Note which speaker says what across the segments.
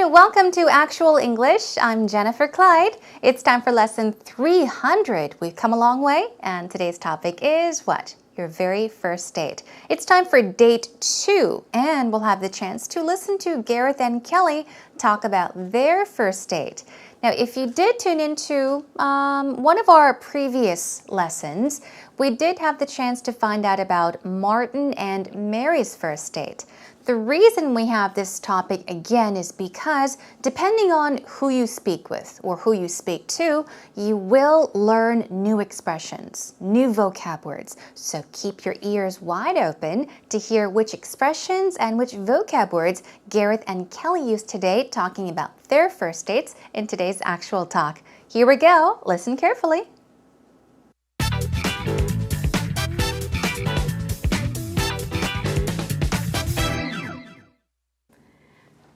Speaker 1: welcome to Actual English. I'm Jennifer Clyde. It's time for lesson 300. We've come a long way, and today's topic is what? Your very first date. It's time for date 2, and we'll have the chance to listen to Gareth and Kelly talk about their first date. Now, if you did tune into one of our previous lessons, we did have the chance to find out about Martin and Mary's first date. The reason we have this topic again is because depending on who you speak with or who you speak to, you will learn new expressions, new vocab words. So keep your ears wide open to hear which expressions and which vocab words Gareth and Kelly used today talking about their first dates in today's actual talk. Here we go. Listen carefully.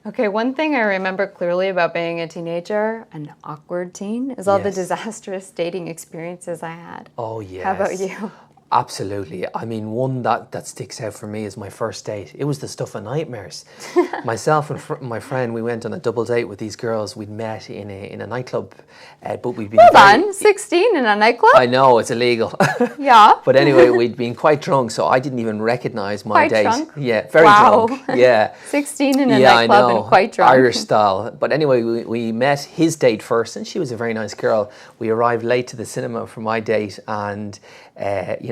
Speaker 2: Okay, one thing I remember clearly about being a teenager, an awkward teen, is all the disastrous dating experiences I had.
Speaker 3: Oh, yes.
Speaker 2: How about you?
Speaker 3: Absolutely. I mean, one that sticks out for me is my first date. It was the stuff of nightmares. Myself and my friend, we went on a double date with these girls we'd met in a nightclub, but we'd been
Speaker 2: Hold on, 16 in a nightclub?
Speaker 3: I know, it's illegal.
Speaker 2: Yeah.
Speaker 3: But anyway, we'd been quite drunk, so I didn't even recognise my
Speaker 2: Quite
Speaker 3: date.
Speaker 2: drunk?
Speaker 3: Yeah, very
Speaker 2: Wow.
Speaker 3: drunk. Yeah.
Speaker 2: 16 in a
Speaker 3: Yeah, I
Speaker 2: nightclub
Speaker 3: know.
Speaker 2: and quite drunk.
Speaker 3: Irish style. But anyway, we met his date first, and she was a very nice girl. We arrived late to the cinema for my date, and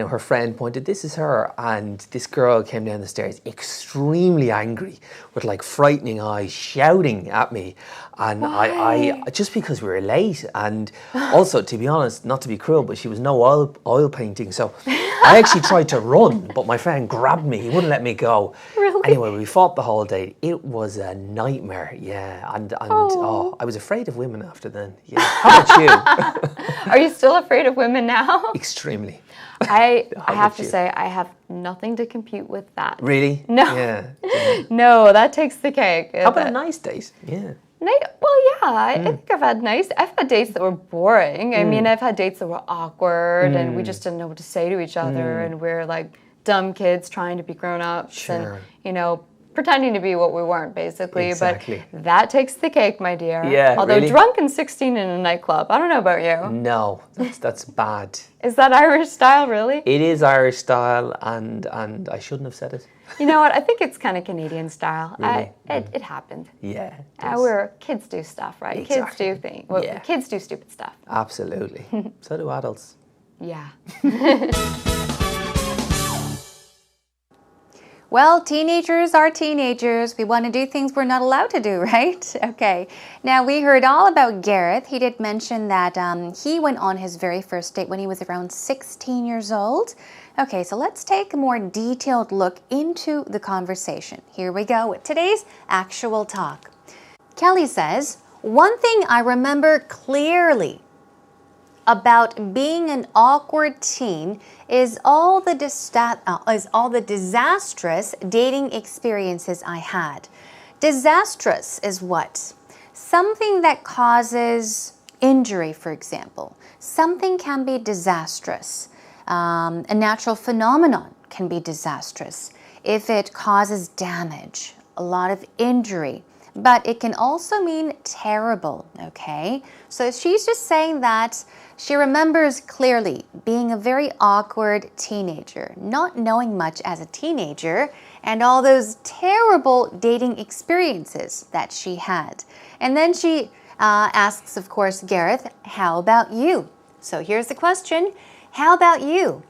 Speaker 3: her friend pointed, "This is her," and this girl came down the stairs extremely angry with like frightening eyes, shouting at me, and I just because we were late, and also, to be honest, not to be cruel, but she was no oil painting, so I actually tried to run, but my friend grabbed me. He wouldn't let me go.
Speaker 2: Really?
Speaker 3: Anyway, we fought the whole day. It was a nightmare. Yeah, and I was afraid of women after then. Yeah. How about you?
Speaker 2: Are you still afraid of women now?
Speaker 3: Extremely.
Speaker 2: I have to say, I have nothing to compute with that.
Speaker 3: Really?
Speaker 2: No.
Speaker 3: Yeah.
Speaker 2: No, that takes the cake.
Speaker 3: How about a nice date? Yeah.
Speaker 2: I think I've had dates that were boring. I mean, I've had dates that were awkward and we just didn't know what to say to each other and we're like dumb kids trying to be grown-ups and, pretending to be what we weren't, basically.
Speaker 3: Exactly.
Speaker 2: But that takes the cake, my dear.
Speaker 3: Yeah,
Speaker 2: Although
Speaker 3: really?
Speaker 2: drunk and 16 in a nightclub, I don't know about you.
Speaker 3: No, that's bad.
Speaker 2: Is that Irish style, really?
Speaker 3: It is Irish style, and I shouldn't have said it.
Speaker 2: You know what? I think it's kind of Canadian style.
Speaker 3: Really?
Speaker 2: It happened.
Speaker 3: Yeah.
Speaker 2: Kids do stuff, right?
Speaker 3: Exactly.
Speaker 2: Kids do things. Well,
Speaker 3: Yeah.
Speaker 2: kids do stupid stuff.
Speaker 3: Absolutely. So do adults.
Speaker 2: Yeah.
Speaker 1: Well, teenagers are teenagers. We want to do things we're not allowed to do, right? Okay. Now, we heard all about Gareth. He did mention that he went on his very first date when he was around 16 years old. Okay, so let's take a more detailed look into the conversation. Here we go with today's actual talk. Kelly says, "One thing I remember clearly about being an awkward teen is all the disastrous dating experiences I had." Disastrous is what? Something that causes injury, for example. Something can be disastrous. A natural phenomenon can be disastrous if it causes damage, a lot of injury. But it can also mean terrible, okay? So she's just saying that she remembers clearly being a very awkward teenager, not knowing much as a teenager, and all those terrible dating experiences that she had. And then she asks, of course, Gareth, "How about you?" So here's the question, how about you?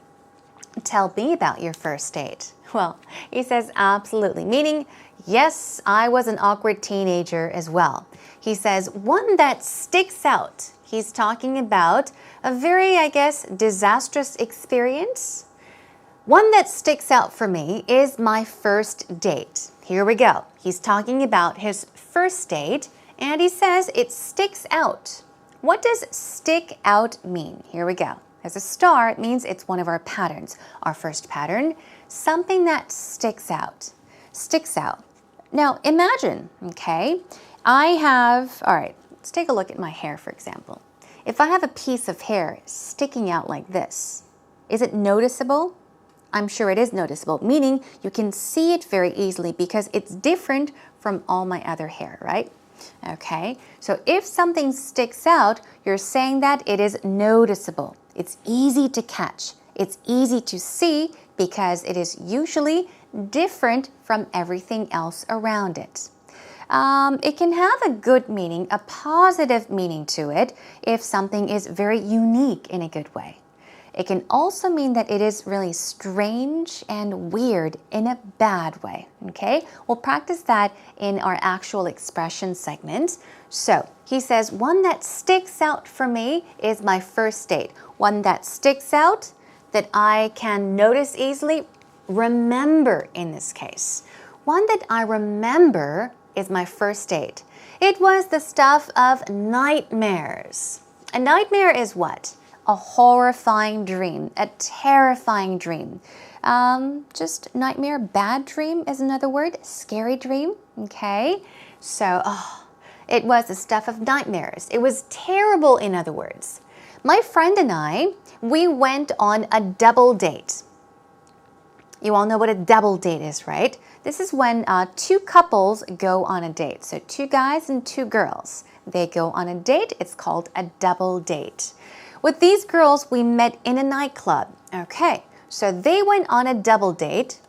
Speaker 1: Tell me about your first date. Well, he says absolutely, meaning, yes, I was an awkward teenager as well. He says one that sticks out. He's talking about a very, disastrous experience. One that sticks out for me is my first date. Here we go. He's talking about his first date, and he says it sticks out. What does stick out mean? Here we go. As a star, it means it's one of our patterns. Our first pattern, something that sticks out. Sticks out. Now, imagine, okay, all right, let's take a look at my hair, for example. If I have a piece of hair sticking out like this, is it noticeable? I'm sure it is noticeable, meaning you can see it very easily because it's different from all my other hair, right? Okay, so if something sticks out, you're saying that it is noticeable. It's easy to catch. It's easy to see because it is usually different from everything else around it. It can have a good meaning, a positive meaning to it, if something is very unique in a good way. It can also mean that it is really strange and weird in a bad way, okay? We'll practice that in our actual expression segment. So, he says, one that sticks out for me is my first date. One that sticks out that I can notice easily, remember in this case. One that I remember is my first date. It was the stuff of nightmares. A nightmare is what? A horrifying dream, a terrifying dream. Just nightmare, bad dream is another word, scary dream, okay? So, it was the stuff of nightmares. It was terrible, in other words. My friend and I, we went on a double date. You all know what a double date is, right? This is when two couples go on a date. So 2 guys and 2 girls. They go on a date. It's called a double date. With these girls, we met in a nightclub. Okay, so they went on a double date.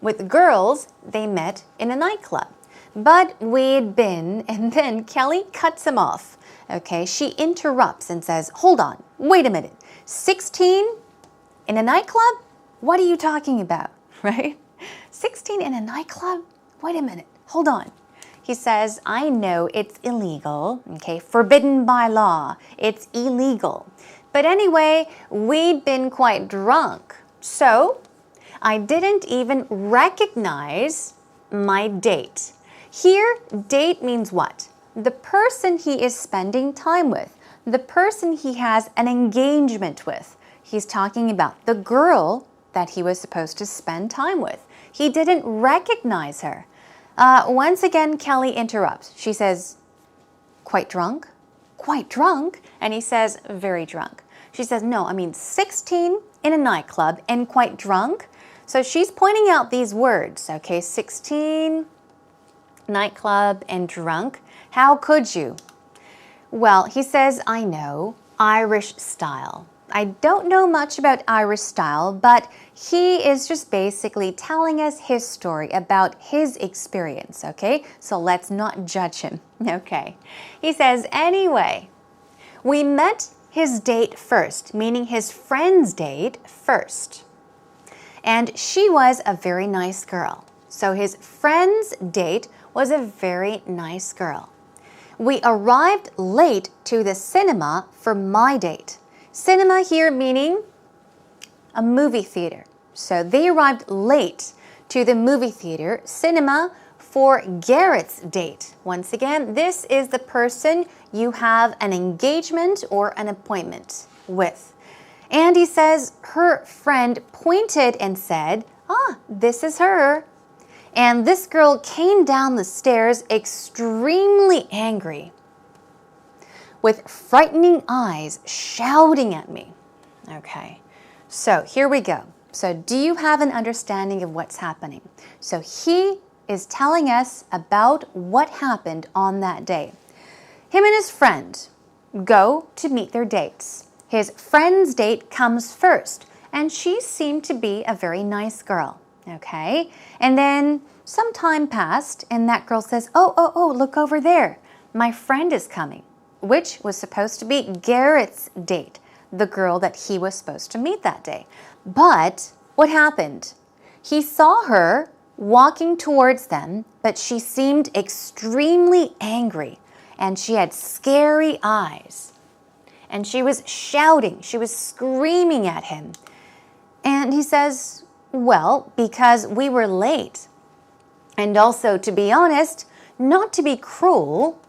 Speaker 1: With the girls, they met in a nightclub. But we'd been, and then Kelly cuts him off. Okay, she interrupts and says, hold on, wait a minute. 16 in a nightclub? What are you talking about, right? 16 in a nightclub? Wait a minute, hold on. He says, I know it's illegal, okay, forbidden by law. It's illegal. But anyway, we'd been quite drunk. So I didn't even recognize my date. Here, date means what? The person he is spending time with, the person he has an engagement with. He's talking about the girl that he was supposed to spend time with. He didn't recognize her. Once again, Kelly interrupts. She says, quite drunk? Quite drunk? And he says, very drunk. She says, no, I mean 16 in a nightclub and quite drunk. So she's pointing out these words, okay, 16, nightclub, and drunk. How could you? Well, he says, I know, Irish style. I don't know much about Irish style, but he is just basically telling us his story about his experience, okay? So let's not judge him, okay? He says, anyway, we met his date first, meaning his friend's date first. And she was a very nice girl. So his friend's date was a very nice girl. We arrived late to the cinema for my date. Cinema here meaning a movie theater. So they arrived late to the movie theater, cinema, for Garrett's date. Once again, this is the person you have an engagement or an appointment with. And he says her friend pointed and said, this is her. And this girl came down the stairs extremely angry, with frightening eyes, shouting at me. Okay, so here we go. So do you have an understanding of what's happening? So he is telling us about what happened on that day. Him and his friend go to meet their dates. His friend's date comes first, and she seemed to be a very nice girl. Okay, and then some time passed, and that girl says, oh, look over there. My friend is coming, which was supposed to be Garrett's date, the girl that he was supposed to meet that day. But what happened? He saw her walking towards them, but she seemed extremely angry, and she had scary eyes. And she was shouting, she was screaming at him. And he says, well, because we were late. And also, to be honest, not to be cruel,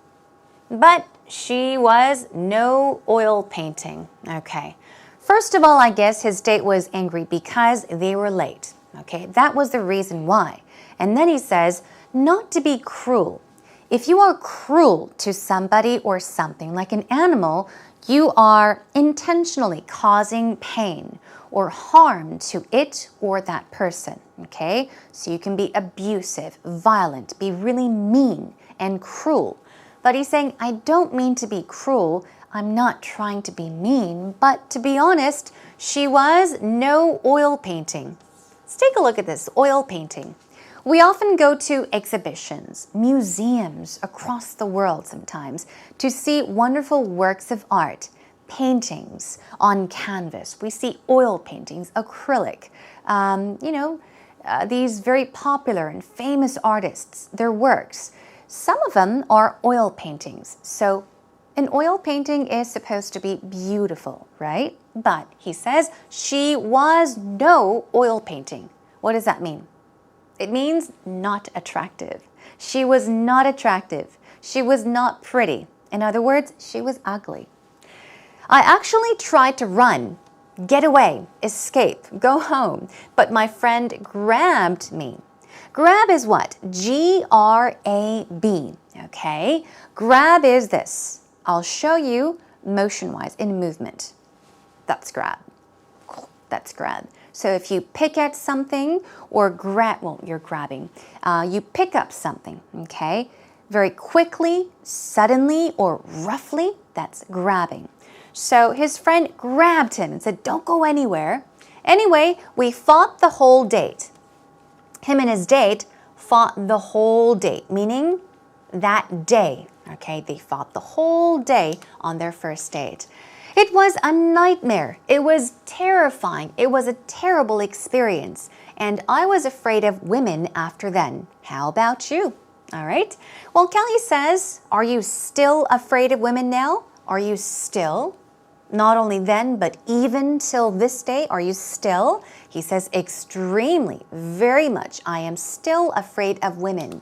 Speaker 1: but she was no oil painting. Okay. First of all, I guess his date was angry because they were late. Okay, that was the reason why. And then he says, not to be cruel. If you are cruel to somebody or something, like an animal, you are intentionally causing pain or harm to it or that person, okay? So you can be abusive, violent, be really mean and cruel. But he's saying, I don't mean to be cruel. I'm not trying to be mean. But to be honest, she was no oil painting. Let's take a look at this oil painting. We often go to exhibitions, museums across the world sometimes to see wonderful works of art, paintings on canvas. We see oil paintings, acrylic, these very popular and famous artists, their works. Some of them are oil paintings. So an oil painting is supposed to be beautiful, right? But he says she was no oil painting. What does that mean? It means not attractive. She was not attractive. She was not pretty. In other words, she was ugly. I actually tried to run, get away, escape, go home, but my friend grabbed me. Grab is what? G-R-A-B, okay? Grab is this. I'll show you motion-wise in movement. That's grab. That's grab. So if you pick at something or grab, well, you're grabbing. You pick up something, okay? Very quickly, suddenly, or roughly, that's grabbing. So his friend grabbed him and said, don't go anywhere. Anyway, we fought the whole date. Him and his date fought the whole date, meaning that day, okay? They fought the whole day on their first date. It was a nightmare. It was terrifying. It was a terrible experience. And I was afraid of women after then. How about you? All right. Well, Kelly says, are you still afraid of women now? Are you still? Not only then, but even till this day, are you still? He says, extremely, very much. I am still afraid of women.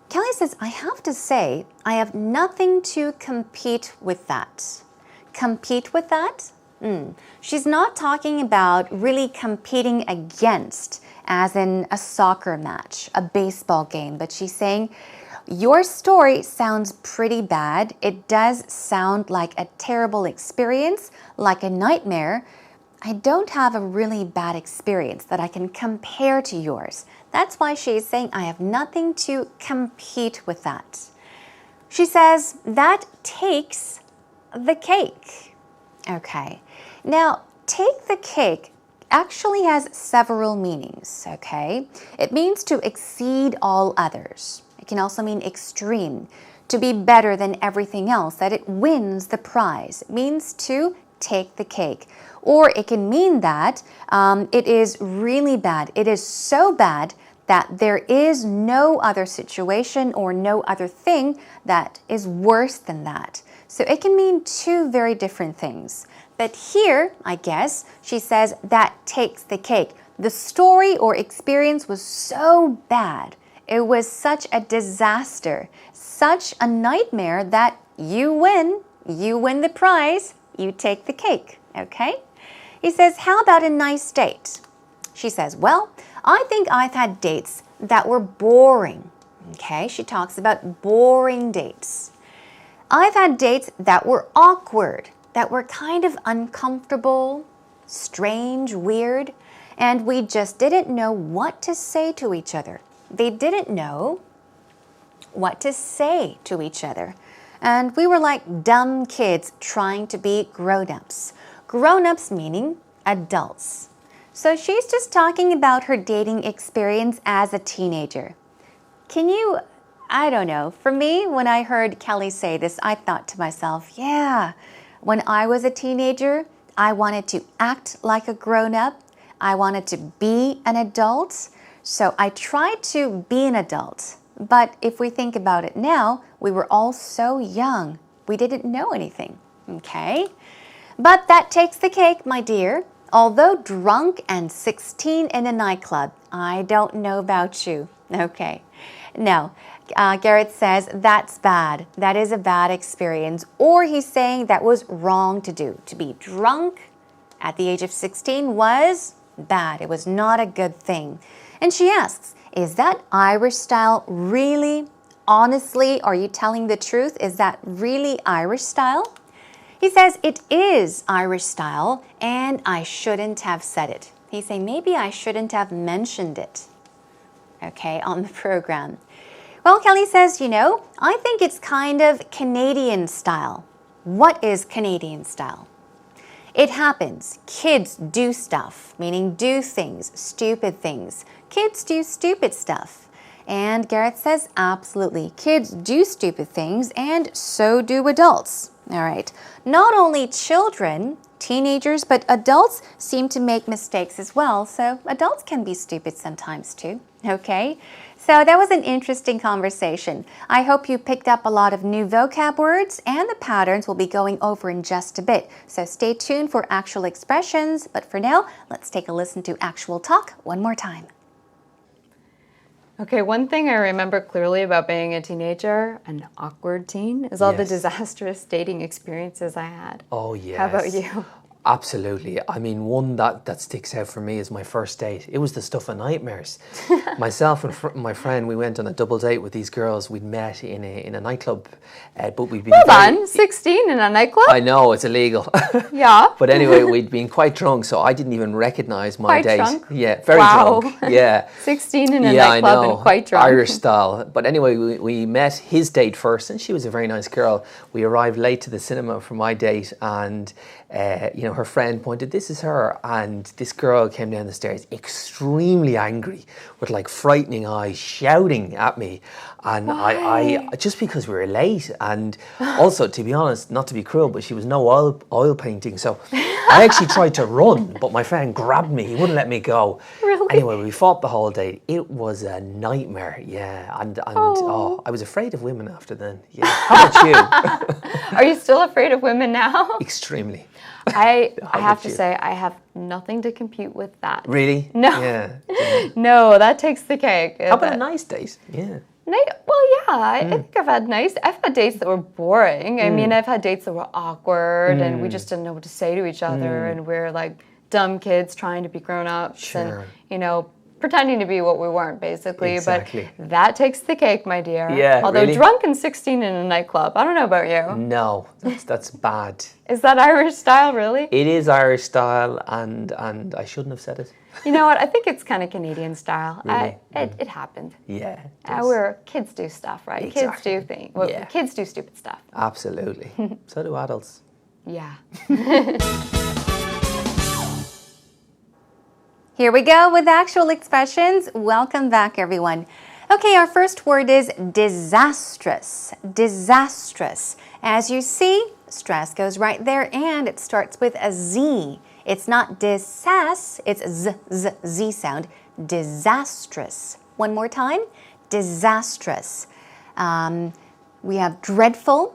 Speaker 1: Kelly says, I have to say, I have nothing to compete with that. Compete with that? She's not talking about really competing against, as in a soccer match, a baseball game, but she's saying, your story sounds pretty bad. It does sound like a terrible experience, like a nightmare. I don't have a really bad experience that I can compare to yours. That's why she's saying I have nothing to compete with that. She says that takes the cake. Okay. Now, take the cake actually has several meanings, okay? It means to exceed all others. It can also mean extreme, to be better than everything else, that it wins the prize. It means to take the cake. Or it can mean that it is really bad. It is so bad that there is no other situation or no other thing that is worse than that. So it can mean two very different things. But here, I guess, she says that takes the cake. The story or experience was so bad. It was such a disaster, such a nightmare that you win the prize, you take the cake, okay? He says, how about a nice date? She says, well, I think I've had dates that were boring, okay? She talks about boring dates. I've had dates that were awkward, that were kind of uncomfortable, strange, weird, and we just didn't know what to say to each other. They didn't know what to say to each other. And we were like dumb kids trying to be grown-ups. Grown-ups meaning adults. So she's just talking about her dating experience as a teenager. Can you, I don't know, for me, when I heard Kelly say this, I thought to myself, yeah, when I was a teenager, I wanted to act like a grown-up. I wanted to be an adult. So I tried to be an adult. But if we think about it now, we were all so young. We didn't know anything, okay? But that takes the cake, my dear. Although drunk and 16 in a nightclub, I don't know about you. Okay. No, Garrett says that's bad. That is a bad experience. Or he's saying that was wrong to do. To be drunk at the age of 16 was bad. It was not a good thing. And she asks, is that Irish style really? Honestly, are you telling the truth? Is that really Irish style? He says it is Irish style and I shouldn't have said it. He's saying maybe I shouldn't have mentioned it, okay, on the program. Well, Kelly says, I think it's kind of Canadian style. What is Canadian style? It happens. Kids do stuff, meaning do things, stupid things. Kids do stupid stuff. And Garrett says, absolutely. Kids do stupid things, and so do adults. All right. Not only children, teenagers, but adults seem to make mistakes as well. So adults can be stupid sometimes too. Okay. So that was an interesting conversation. I hope you picked up a lot of new vocab words, and the patterns we'll be going over in just a bit. So stay tuned for actual expressions. But for now, let's take a listen to actual talk one more time.
Speaker 2: Okay, one thing I remember clearly about being a teenager, an awkward teen, is all the disastrous dating experiences I had.
Speaker 3: Oh, yes.
Speaker 2: How about you?
Speaker 3: Absolutely. I mean, one that sticks out for me is my first date. It was the stuff of nightmares. Myself and my friend, we went on a double date with these girls we'd met in a nightclub, but we'd been
Speaker 2: Hold on, 16 in a nightclub?
Speaker 3: I know, it's illegal.
Speaker 2: Yeah.
Speaker 3: But anyway, we'd been quite drunk, so I didn't even recognize my
Speaker 2: Quite
Speaker 3: date.
Speaker 2: drunk?
Speaker 3: Yeah, very
Speaker 2: Wow.
Speaker 3: drunk. Yeah.
Speaker 2: 16 in a
Speaker 3: Yeah, I
Speaker 2: nightclub
Speaker 3: know.
Speaker 2: and quite drunk.
Speaker 3: Irish style. But anyway, we met his date first, and she was a very nice girl. We arrived late to the cinema for my date, and her friend pointed, this is her. And this girl came down the stairs extremely angry with like frightening eyes, shouting at me. And I just because we were late, and also, to be honest, not to be cruel, but she was no oil painting. So I actually tried to run, but my friend grabbed me. He wouldn't let me go.
Speaker 2: Really?
Speaker 3: Anyway, we fought the whole day. It was a nightmare. Yeah. And I was afraid of women after then. Yeah. How about you?
Speaker 2: Are you still afraid of women now?
Speaker 3: Extremely.
Speaker 2: I have to
Speaker 3: you?
Speaker 2: say, I have nothing to compute with that.
Speaker 3: Really?
Speaker 2: No.
Speaker 3: Yeah.
Speaker 2: No, that takes the cake.
Speaker 3: How about a nice date? Yeah.
Speaker 2: Well, yeah, I think I've had dates that were boring. I mean, I've had dates that were awkward, and we just didn't know what to say to each other, and we're like dumb kids trying to be grown-ups,
Speaker 3: Sure.
Speaker 2: and, pretending to be what we weren't, basically.
Speaker 3: Exactly.
Speaker 2: But that takes the cake, my dear.
Speaker 3: Yeah,
Speaker 2: Although
Speaker 3: really?
Speaker 2: drunk and 16 in a nightclub, I don't know about you.
Speaker 3: No, that's bad.
Speaker 2: Is that Irish style, really?
Speaker 3: It is Irish style, and I shouldn't have said it.
Speaker 2: You know what? I think it's kind of Canadian style.
Speaker 3: Really?
Speaker 2: It happened.
Speaker 3: Yeah.
Speaker 2: Our kids do stuff, right?
Speaker 3: Exactly.
Speaker 2: Kids do things. Well,
Speaker 3: Yeah.
Speaker 2: kids do stupid stuff.
Speaker 3: Absolutely. So do adults.
Speaker 2: Yeah.
Speaker 1: Here we go with actual expressions. Welcome back, everyone. Okay, our first word is disastrous. Disastrous. As you see, stress goes right there, and it starts with a Z. It's not disas, it's Z sound. Disastrous. One more time. Disastrous. We have dreadful,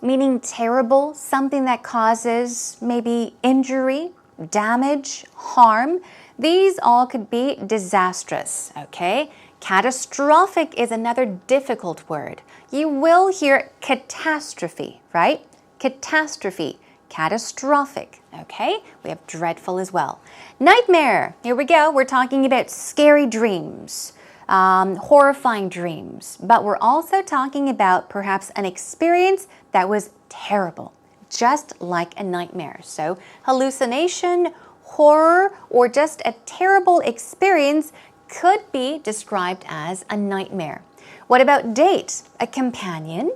Speaker 1: meaning terrible, something that causes maybe injury, damage, harm. These all could be disastrous, okay? Catastrophic is another difficult word. You will hear catastrophe, right? Catastrophe, catastrophic, okay? We have dreadful as well. Nightmare, here we go. We're talking about scary dreams, horrifying dreams, but we're also talking about perhaps an experience that was terrible, just like a nightmare. So hallucination, horror, or just a terrible experience could be described as a nightmare. What about date? A companion,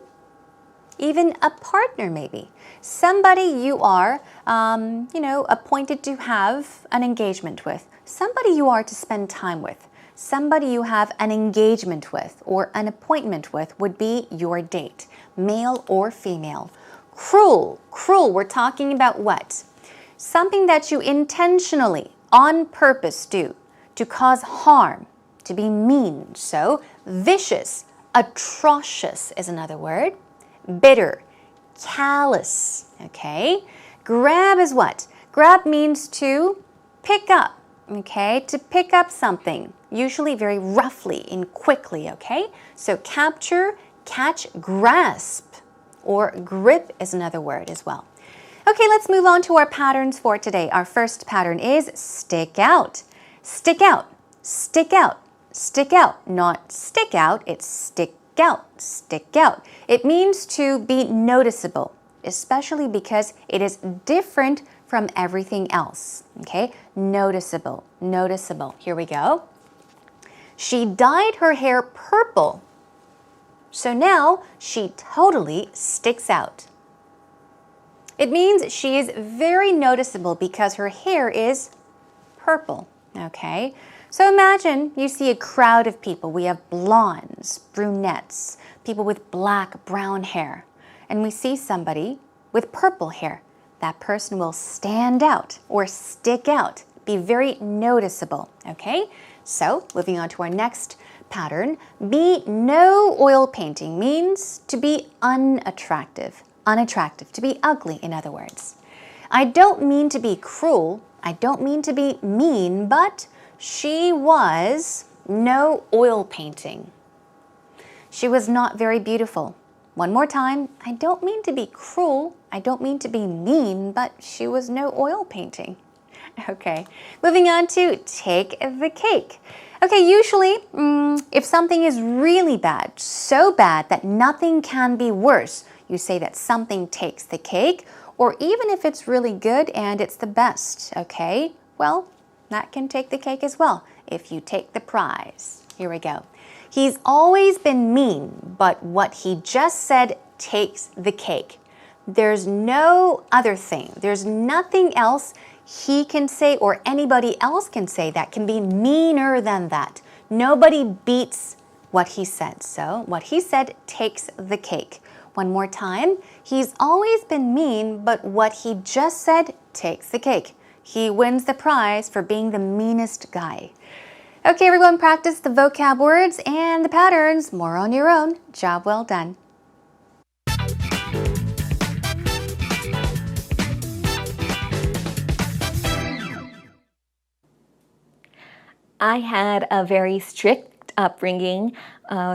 Speaker 1: even a partner maybe. Somebody you are, appointed to have an engagement with. Somebody you are to spend time with. Somebody you have an engagement with or an appointment with would be your date, male or female. Cruel, we're talking about what? Something that you intentionally, on purpose do to cause harm, to be mean. So vicious, atrocious is another word. Bitter, callous, okay? Grab is what? Grab means to pick up, okay? To pick up something, usually very roughly and quickly, okay? So capture, catch, grasp, or grip is another word as well. Okay, let's move on to our patterns for today. Our first pattern is stick out. Stick out, stick out, stick out. Not stick out, it's stick out, stick out. It means to be noticeable, especially because it is different from everything else. Okay, noticeable, noticeable. Here we go. She dyed her hair purple So now she totally sticks out. It means she is very noticeable because her hair is purple, okay? So imagine you see a crowd of people. We have blondes, brunettes, people with black, brown hair. And we see somebody with purple hair. That person will stand out or stick out, be very noticeable, okay? So moving on to our next pattern, be no oil painting means to be unattractive. Unattractive, to be ugly, in other words. I don't mean to be cruel, I don't mean to be mean, but she was no oil painting. She was not very beautiful. One more time, I don't mean to be cruel, I don't mean to be mean, but she was no oil painting. Okay, moving on to take the cake. Okay, usually, if something is really bad, so bad that nothing can be worse, you say that something takes the cake, or even if it's really good and it's the best, okay? Well, that can take the cake as well, if you take the prize. Here we go. He's always been mean, but what he just said takes the cake. There's no other thing. There's nothing else he can say or anybody else can say that can be meaner than that. Nobody beats what he said. So what he said takes the cake. One more time. He's always been mean, but what he just said takes the cake. He wins the prize for being the meanest guy. Okay, everyone, practice the vocab words and the patterns. More on your own. Job well done.
Speaker 4: I had a very strict upbringing.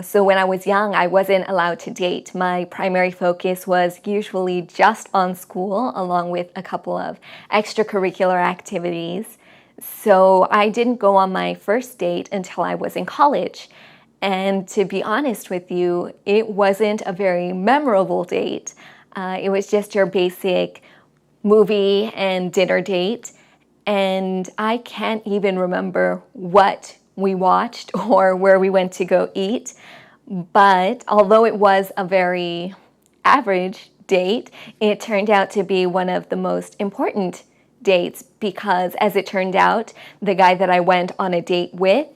Speaker 4: So when I was young, I wasn't allowed to date. My primary focus was usually just on school, along with a couple of extracurricular activities. So I didn't go on my first date until I was in college. And to be honest with you, it wasn't a very memorable date. It was just your basic movie and dinner date. And I can't even remember what we watched or where we went to go eat. But although it was a very average date, it turned out to be one of the most important dates because, as it turned out, the guy that I went on a date with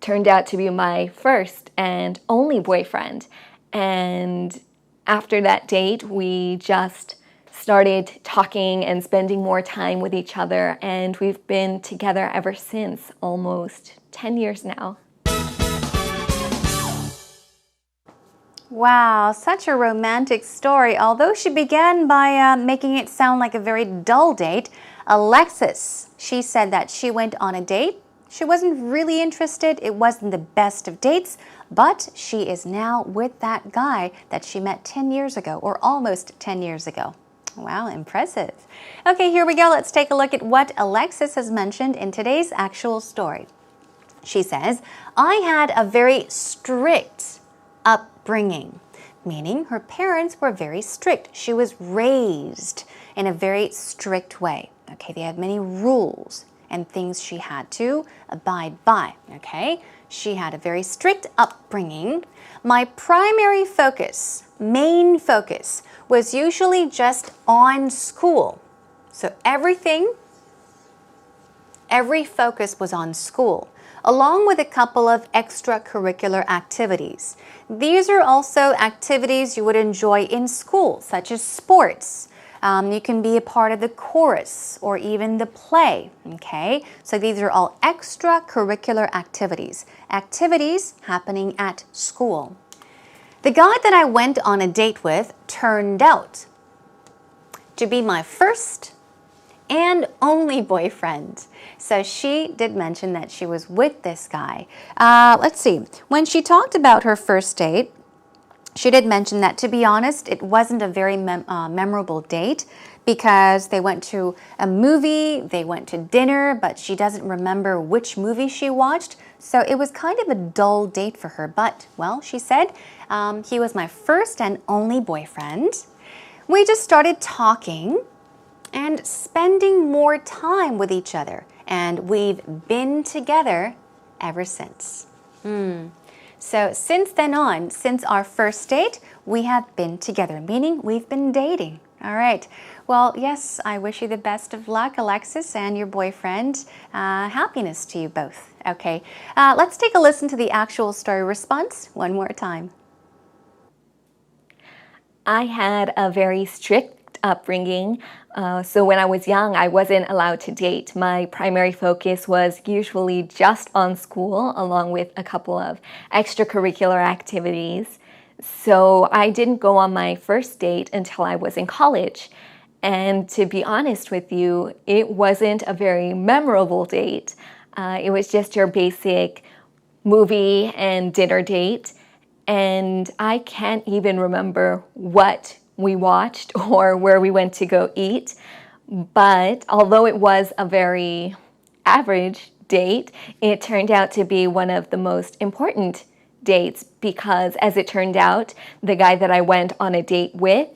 Speaker 4: turned out to be my first and only boyfriend. And after that date, we just started talking and spending more time with each other, and we've been together ever since, almost 10 years now.
Speaker 1: Wow, such a romantic story. Although she began by making it sound like a very dull date, Alexis, she said that she went on a date. She wasn't really interested. It wasn't the best of dates, but she is now with that guy that she met 10 years ago, or almost 10 years ago. Wow, impressive. Okay, here we go. Let's take a look at what Alexis has mentioned in today's actual story. She says, I had a very strict upbringing, meaning her parents were very strict. She was raised in a very strict way. Okay, they had many rules and things she had to abide by. Okay, she had a very strict upbringing. My primary focus, main focus, was usually just on school. So every focus was on school, along with a couple of extracurricular activities. These are also activities you would enjoy in school, such as sports. You can be a part of the chorus or even the play, okay? So these are all extracurricular activities, activities happening at school. The guy that I went on a date with turned out to be my first and only boyfriend. So she did mention that she was with this guy. Let's see. When she talked about her first date, she did mention that, to be honest, it wasn't a very memorable date because they went to a movie, they went to dinner, but she doesn't remember which movie she watched. So it was kind of a dull date for her. But, well, she said, he was my first and only boyfriend. We just started talking and spending more time with each other. And we've been together ever since. So since then on, since our first date, we have been together, meaning we've been dating. All right. Well, yes, I wish you the best of luck, Alexis, and your boyfriend. Happiness to you both. Okay. Let's take a listen to the actual story response one more time.
Speaker 4: I had a very strict upbringing. So when I was young, I wasn't allowed to date. My primary focus was usually just on school, along with a couple of extracurricular activities. So I didn't go on my first date until I was in college. And to be honest with you, it wasn't a very memorable date. It was just your basic movie and dinner date. And I can't even remember what we watched or where we went to go eat. But although it was a very average date, it turned out to be one of the most important dates because, as it turned out, the guy that I went on a date with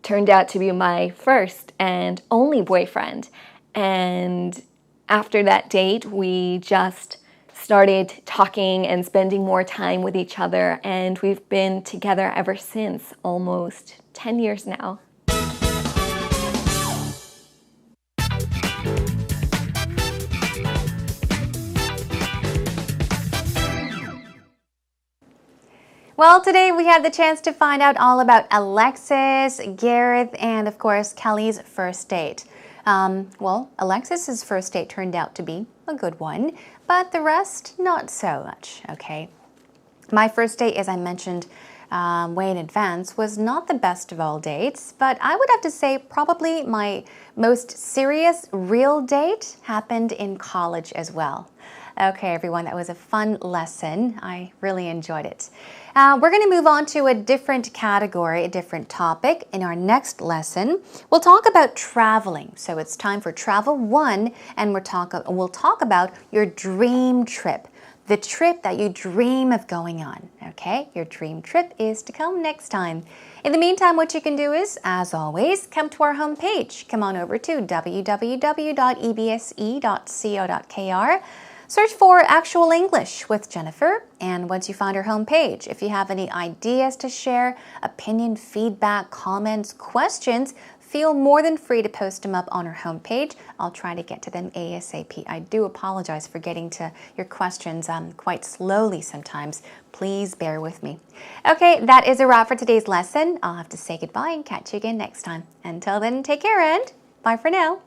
Speaker 4: turned out to be my first and only boyfriend. And after that date, we just started talking and spending more time with each other, and we've been together ever since, almost 10 years now.
Speaker 1: Well, today we had the chance to find out all about Alexis, Gareth, and of course, Kelly's first date. Well, Alexis's first date turned out to be a good one, but the rest, not so much, okay? My first date, as I mentioned way in advance, was not the best of all dates, but I would have to say probably my most serious, real date happened in college as well. Okay, everyone, that was a fun lesson. I really enjoyed it. We're going to move on to a different category, a different topic. In our next lesson, we'll talk about traveling. So it's time for Travel 1, and we'll talk about your dream trip, the trip that you dream of going on. Okay, your dream trip is to come next time. In the meantime, what you can do is, as always, come to our homepage. Come on over to www.ebse.co.kr. Search for Actual English with Jennifer, and once you find our homepage, if you have any ideas to share, opinion, feedback, comments, questions, feel more than free to post them up on our homepage. I'll try to get to them ASAP. I do apologize for getting to your questions quite slowly sometimes. Please bear with me. Okay, that is a wrap for today's lesson. I'll have to say goodbye and catch you again next time. Until then, take care and bye for now.